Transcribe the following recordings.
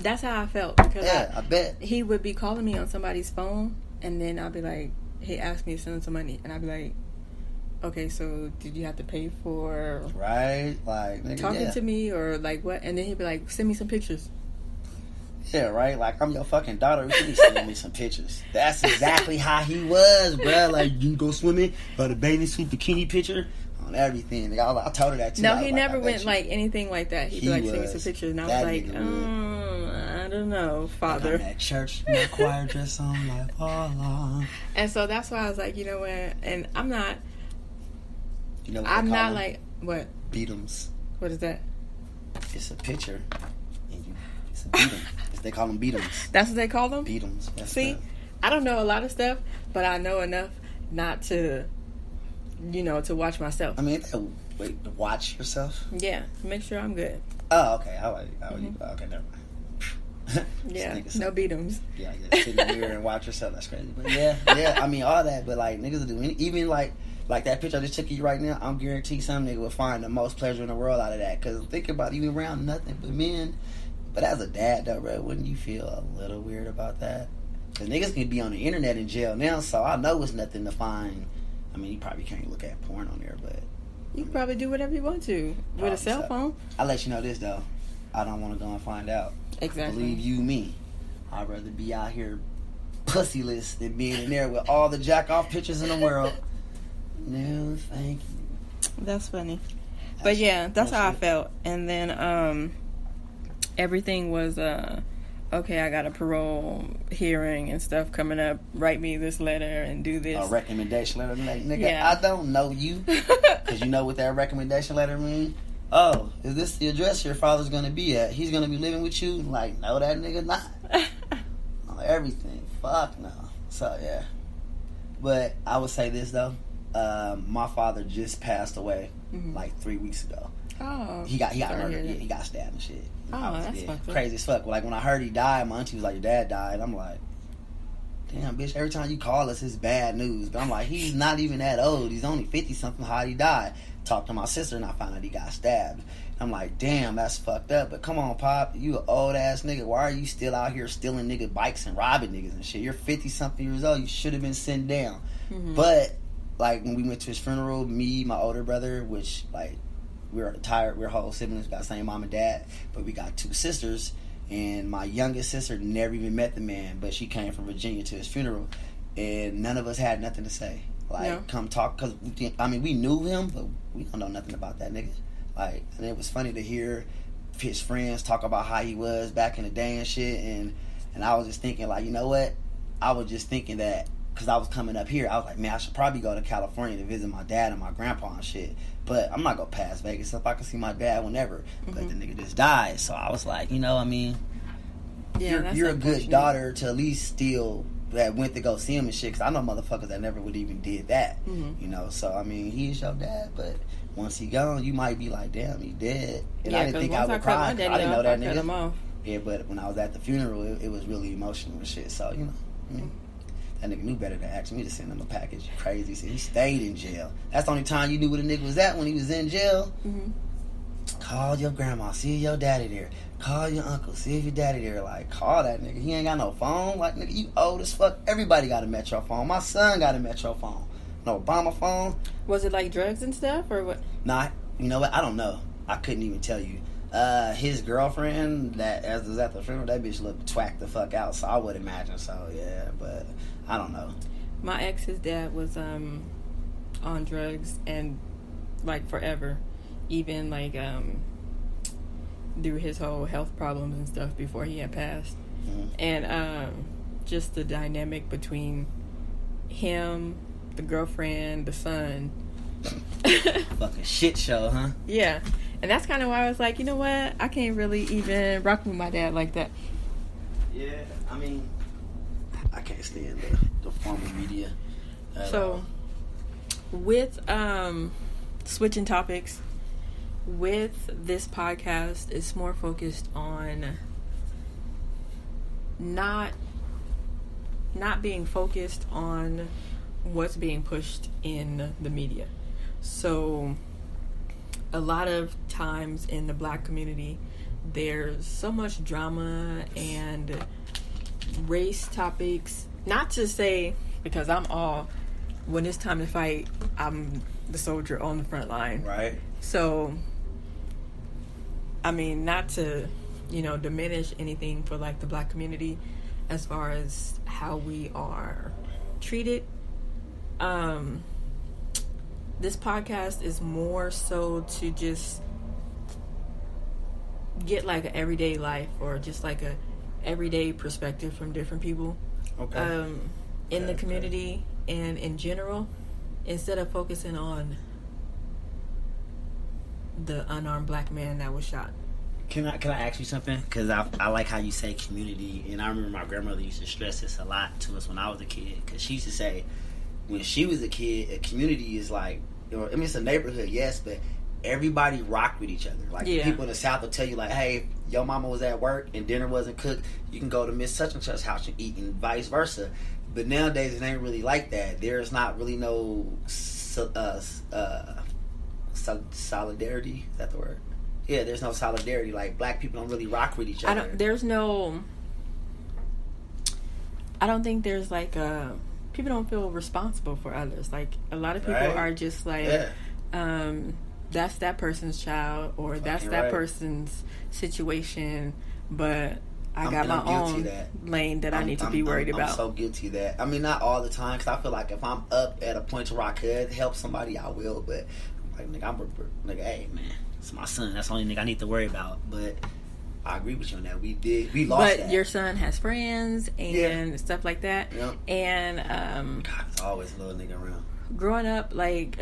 That's how I felt. Because I bet. He would be calling me on somebody's phone, and then I'll be like, he asked me to send him some money, and I'd be like, okay, so did you have to pay for right, like nigga, talking to me or like what? And then he'd be like, send me some pictures. Yeah, right. Like I'm your fucking daughter. You need to send me some pictures. That's exactly how he was, bro. Like you can go swimming, or the bathing suit bikini picture on everything. Like, I told her that too. No, he never went like anything like that. He'd be like, send me some pictures, and I was like, I don't know, father. Like at church, my choir dress on, like oh. And so that's why I was like, you know what? And I'm not. You know what I'm not them? like what? Beat'ems. What is that? It's a picture, and it's a beat'em. They call them beat'ems. That's what they call them? Beat'ems. See, I don't know a lot of stuff, but I know enough not to, to watch myself. I mean, wait, to watch yourself? Yeah, make sure I'm good. Oh, okay. Okay, never mind. Yeah, no beat'ems. Yeah, sit in the mirror and watch yourself. That's crazy. But yeah. I mean, all that. But like niggas do even like that picture I just took of you right now. I'm guaranteed some nigga will find the most pleasure in the world out of that. Cause think about it, you around nothing but men. But as a dad, though, bro, wouldn't you feel a little weird about that? Because niggas can be on the internet in jail now, so I know it's nothing to find. I mean, you probably can't look at porn on there, but... You can probably do whatever you want to with a cell phone. I'll let you know this, though. I don't want to go and find out. Exactly. Believe you me. I'd rather be out here pussyless than being in there with all the jack-off pictures in the world. No, thank you. That's funny. But yeah, that's how I felt. And then, everything was okay, I got a parole hearing and stuff coming up, write me this letter and do this. A recommendation letter? Like, nigga, yeah. I don't know you. Because you know what that recommendation letter means? Oh, is this the address your father's going to be at? He's going to be living with you? Like, no, that nigga not. On everything. Fuck no. So, yeah. But I would say this, though. My father just passed away like 3 weeks ago. Oh. He got murdered. Yeah, he got stabbed and shit. Oh, that's fucked up. Crazy as fuck. Like when I heard he died, my auntie was like, "Your dad died." I'm like, "Damn, bitch! Every time you call us, it's bad news." But I'm like, he's not even that old. He's only 50 something. How he died? Talked to my sister and I found out he got stabbed. I'm like, damn, that's fucked up. But come on, Pop, you an old ass nigga. Why are you still out here stealing nigga bikes and robbing niggas and shit? You're 50 something years old. You should have been sitting down. But like when we went to his funeral, me, my older brother, which like. We're retired. We're whole siblings. We got the same mom and dad, but we got 2 sisters. And my youngest sister never even met the man, but she came from Virginia to his funeral, and none of us had nothing to say. Like, come talk, because we knew him, but we don't know nothing about that nigga. Like, and it was funny to hear his friends talk about how he was back in the day and shit. And I was just thinking, like, you know what? I was just thinking that because I was coming up here, I was like, man, I should probably go to California to visit my dad and my grandpa and shit. But I'm not going to pass Vegas if I can see my dad whenever. But the nigga just died. So I was like, you're a good daughter to at least still that went to go see him and shit. Because I know motherfuckers that never would even did that. So, I mean, he's your dad. But once he gone, you might be like, damn, he dead. And I didn't think I would cry. I didn't know that nigga. Yeah, but when I was at the funeral, it was really emotional and shit. So, that nigga knew better than asking me to send him a package. Crazy. See, he stayed in jail. That's the only time you knew where the nigga was at, when he was in jail. Call your grandma, see if your daddy there. Call your uncle, see if your daddy there. Like, call that nigga. He ain't got no phone. Like, nigga, you old as fuck. Everybody got a Metro phone. My son got a Metro phone. No Obama phone. Was it like drugs and stuff, or what? Nah, you know what? I don't know. I couldn't even tell you. His girlfriend that as was at the funeral, that bitch looked twacked the fuck out. So I would imagine so, yeah. But I don't know. My ex, his dad was on drugs and like forever, even like through his whole health problems and stuff before he had passed. And just the dynamic between him, the girlfriend, the son. Fucking shit show, huh? Yeah. And that's kind of why I was like, you know what? I can't really even rock with my dad like that. Yeah, I mean, I can't stand the formal media. So, with switching topics, with this podcast, it's more focused on not being focused on what's being pushed in the media. So a lot of times in the black community, there's so much drama and race topics. Not to say, because I'm all, when it's time to fight, I'm the soldier on the front line. Right. So, I mean, not to, diminish anything for like the black community as far as how we are treated. This podcast is more so to just get like an everyday life, or just like a everyday perspective from different people. Okay. In the community and in general, instead of focusing on the unarmed black man that was shot. Can I ask you something? Because I like how you say community, and I remember my grandmother used to stress this a lot to us when I was a kid, because she used to say when she was a kid, a community is like, it's a neighborhood, yes, but everybody rock with each other. Like, people in the South will tell you, like, hey, your mama was at work and dinner wasn't cooked, you can go to Miss Such and Such's house and eat, and vice versa. But nowadays, it ain't really like that. There's not really no solidarity. Is that the word? Yeah, there's no solidarity. Like, black people don't really rock with each other. I don't think there's like people don't feel responsible for others. Like, a lot of people are just like, that's that person's child, or that's that person's situation, but I got my own lane that I need to be worried about. I'm so guilty of that. I mean, not all the time, because I feel like if I'm up at a point where I could help somebody, I will. But like, nigga, hey man, it's my son. That's the only thing I need to worry about. But I agree with you on that. We lost that. But your son has friends and stuff like that. Yep. And God, there's always a little nigga around. Growing up, like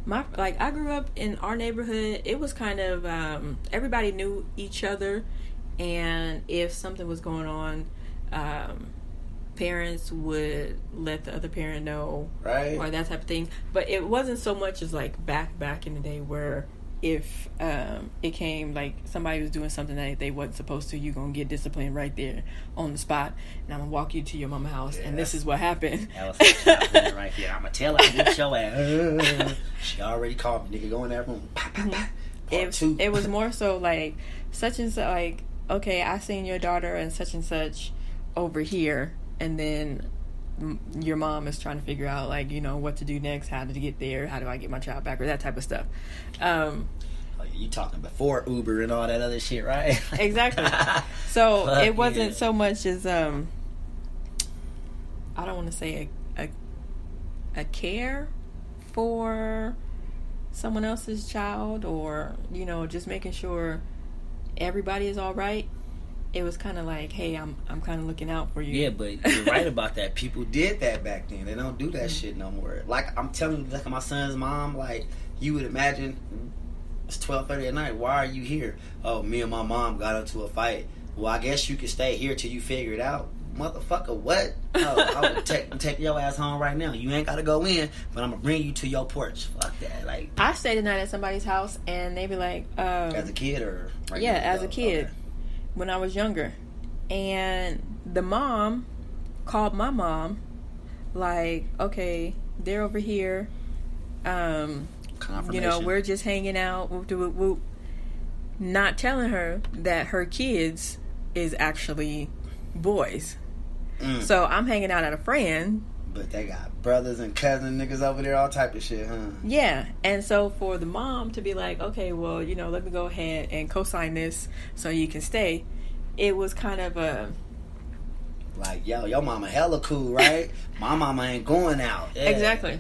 I grew up in our neighborhood. It was kind of everybody knew each other, and if something was going on, parents would let the other parent know, right, or that type of thing. But it wasn't so much as like back in the day where if it came like somebody was doing something that they wasn't supposed to, you gonna get disciplined right there on the spot, and I'm gonna walk you to your mama's house, and this is what happened. That was right there. I'm gonna tell her, get your ass. She already called me, nigga. Go in that room. It was more so like such and such, like, okay, I seen your daughter and such over here, and then your mom is trying to figure out, like, what to do next, how to get there, how do I get my child back, or that type of stuff. You talking before Uber and all that other shit, right? Exactly. So it wasn't so much as I don't want to say a care for someone else's child, or just making sure everybody is all right. It was kind of like, hey, I'm kind of looking out for you. Yeah, but you're right about that. People did that back then. They don't do that shit no more. Like, I'm telling you, like my son's mom, like, you would imagine it's 12:30 at night. Why are you here? Oh, me and my mom got into a fight. Well, I guess you could stay here till you figure it out. Motherfucker, what? Oh, I would take your ass home right now. You ain't got to go in, but I'm going to bring you to your porch. Fuck that. Like, I stayed the night at somebody's house, and they be like... as a kid or... Right, yeah, as a kid. Okay. When I was younger, and the mom called my mom, like, okay, they're over here, we're just hanging out, whoop, whoop, whoop, not telling her that her kids is actually boys. So I'm hanging out at a friend, but they got brothers and cousin niggas over there, all type of shit, huh? Yeah. And so for the mom to be like, okay, well, let me go ahead and co-sign this so you can stay, it was kind of a... like, yo, your mama hella cool, right? My mama ain't going out. Yeah. Exactly.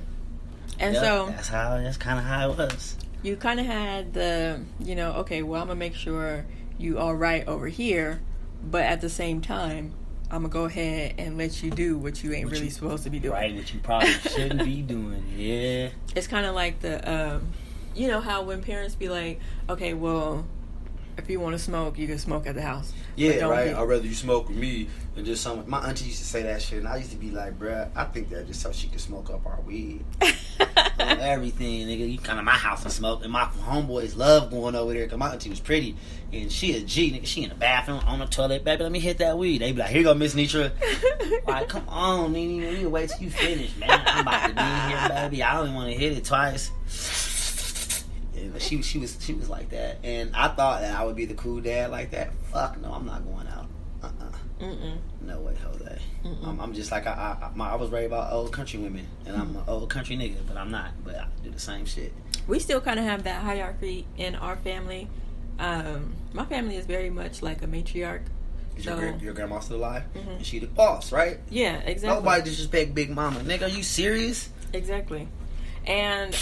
And so... That's kind of how it was. You kind of had the, okay, well, I'm going to make sure you all right over here, but at the same time, I'm going to go ahead and let you do what you ain't really supposed to be doing. Right, what you probably shouldn't be doing, yeah. It's kind of like the, how when parents be like, okay, well, if you want to smoke, you can smoke at the house. Yeah, right. I'd rather you smoke with me than just someone. My auntie used to say that shit, and I used to be like, bruh, I think that just so she could smoke up our weed. Everything, nigga. You come to my house and smoke, and my homeboys love going over there because my auntie was pretty, and she a G, nigga. She in the bathroom, on the toilet, baby, let me hit that weed. They be like, here you go, Miss Nitra. Like, come on, nigga, you wait till you finish, man. I'm about to be here, baby. I only want to hit it twice. And she was like that, and I thought that I would be the cool dad like that. Fuck no, I'm not going out. No way, Jose. I'm just like I was raised by old country women, and I'm an old country nigga, but I'm not. But I do the same shit. We still kind of have that hierarchy in our family. My family is very much like a matriarch. Is So, your grandma still alive? And she the boss, right? yeah, exactly. Nobody disrespect Big Mama. Nigga, are you serious? Exactly. And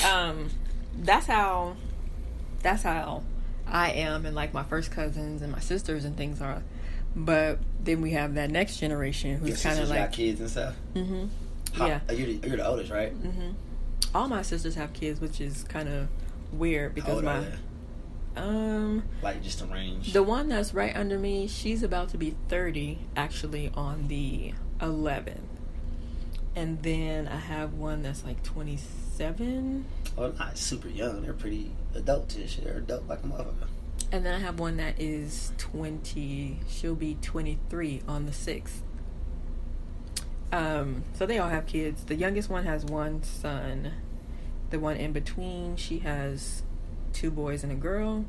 that's how I am, and like my first cousins and my sisters and things are. But then we have that next generation Your who's kind of sisters like got kids and stuff. yeah. You're the oldest, right? All my sisters have kids, which is kind of weird How because old are my they? Like just a range. the one that's right under me, she's about to be 30 actually on the 11th. And then I have one that's like 27. Oh, not super young. They're pretty adultish. They're adult like a motherfucker. And then I have one that is 20. She'll be 23 on the 6th. So they all have kids. The youngest one has one son. The one in between, she has 2 boys and a girl.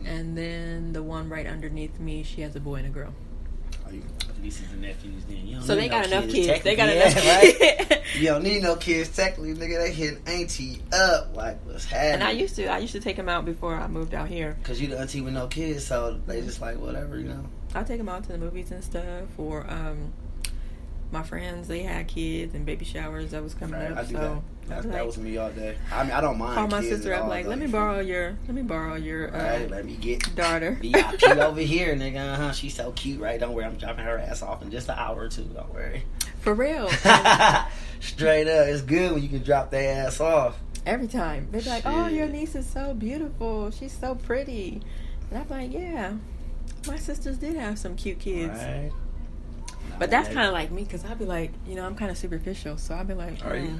And then the one right underneath me, she has a boy and a girl. Oh, you nieces and nephews then. You don't So need they no got enough kids. They got technically. enough Yeah, kids. right? You don't need no kids technically, nigga. They hit auntie up like what's happening. And I used to take them out before I moved out here. Cause you the auntie with no kids, so they just like whatever, you know. I take them out to the movies and stuff. Or my friends, they had kids and baby showers that was coming Right, up. I do So that was me all day. I mean, I don't mind. call my kids sister at up all, like, though, let me you feel borrow your Right, let me get daughter. VIP over here, nigga. She's so cute, right? Don't worry, I'm dropping her ass off in just an hour or two. Don't worry. For real. Straight up, it's good when you can drop their ass off. Every time. They're like, oh, your Shit. niece is so beautiful. She's so pretty. And I'm like, yeah. My sisters did have some cute kids. Right. But that's kind of like me because I'd be like, I'm kind of superficial. So I'd be like, Are you?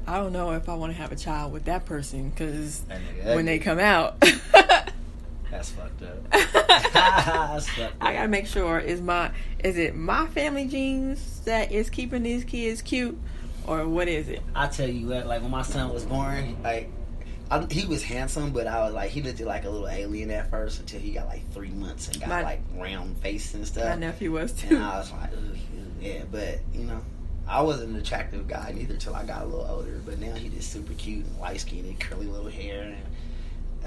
I don't know if I want to have a child with that person because That nigga when they ugly. come out, That's fucked up. That's fucked up. I gotta make sure is it my family genes that is keeping these kids cute, or what is it? I tell you what, like when my son was born, like he was handsome, but I was like he looked like a little alien at first until he got like 3 months and got like round face and stuff. My nephew was And too. I was like, ugh, yeah, but I wasn't an attractive guy neither till I got a little older. But now he just super cute and light skinned and curly little hair, and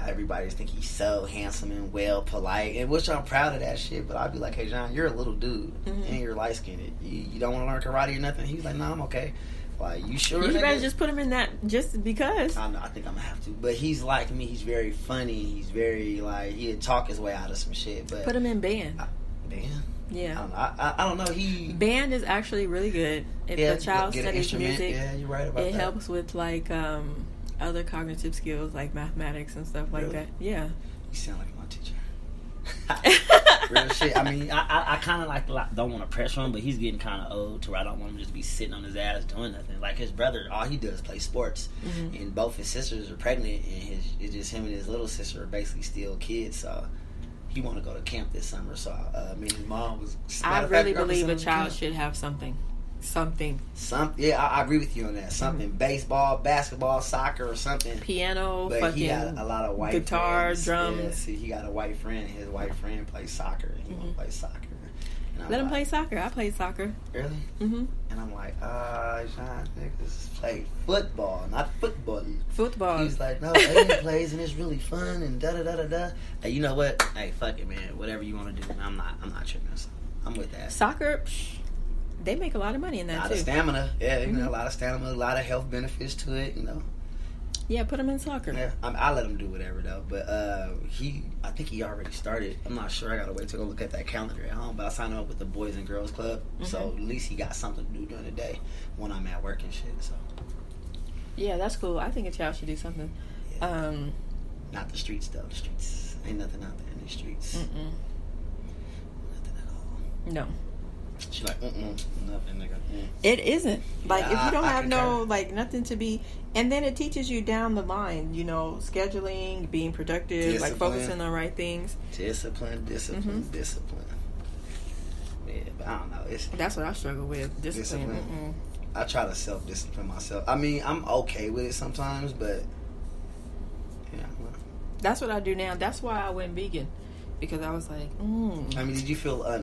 everybody just think he's so handsome and well, polite, and which I'm proud of that shit. But I'd be like, hey John, you're a little dude and you're light skinned. You don't want to learn karate or nothing? He's like, no, I'm okay. Like, you sure? You nigga? better just put him in that just because. I know. I think I'm gonna have to. But he's like me. He's very funny. He's very like he'd talk his way out of some shit. But Put him in band. man, Yeah. I don't know. He Band is actually really good if the child get an studies instrument. music. Yeah, you're right about It that. helps with like other cognitive skills like mathematics and stuff like Really? that. Yeah. You sound like my teacher. Real shit. I mean, I kind of like don't want to pressure him, but he's getting kind of old to where I don't want him just to be sitting on his ass doing nothing. Like his brother, all he does is play sports, and both his sisters are pregnant, and it's just him and his little sister are basically still kids. So he want to go to camp this summer. So me and his mom was. I really believe a child should have something. Yeah, I agree with you on that. Something baseball, basketball, soccer, or something. Piano, But he got fucking a lot of white guitar, friends. drums. Yeah, see, he got a white friend. His white friend plays soccer. He want to play soccer. And I'm Let him like, play soccer. I played soccer. Really? Mm-hmm. And I'm like, John, niggas play football, not football. Football. He's like, no, Aiden plays and it's really fun and da da da da da. Hey, you know what? Hey, fuck it, man. Whatever you want to do. I'm not tripping. So I'm with that. Soccer, they make a lot of money in A that lot too. of stamina. Yeah, a lot of stamina, a lot of health benefits to it, Yeah, put them in soccer. Yeah, I let him do whatever though. But I think he already started. I'm not sure. I gotta wait to go look at that calendar at home. But I signed up with the Boys and Girls Club, so at least he got something to do during the day when I'm at work and shit. So Yeah, that's cool. I think a child should do something. yeah. Not the streets though. The streets ain't nothing out there in the streets. Mm-mm. Nothing at all. No. She like nothing, nigga. It isn't. Like, Yeah, if you don't I have concur. like, nothing to be... And then it teaches you down the line, scheduling, being productive, like, Discipline. focusing on the right things. Discipline. Yeah, but I don't know. That's what I struggle with. Discipline. Discipline. I try to self-discipline myself. I mean, I'm okay with it sometimes, but That's what I do now. That's why I went vegan, because I was like, I mean, did you feel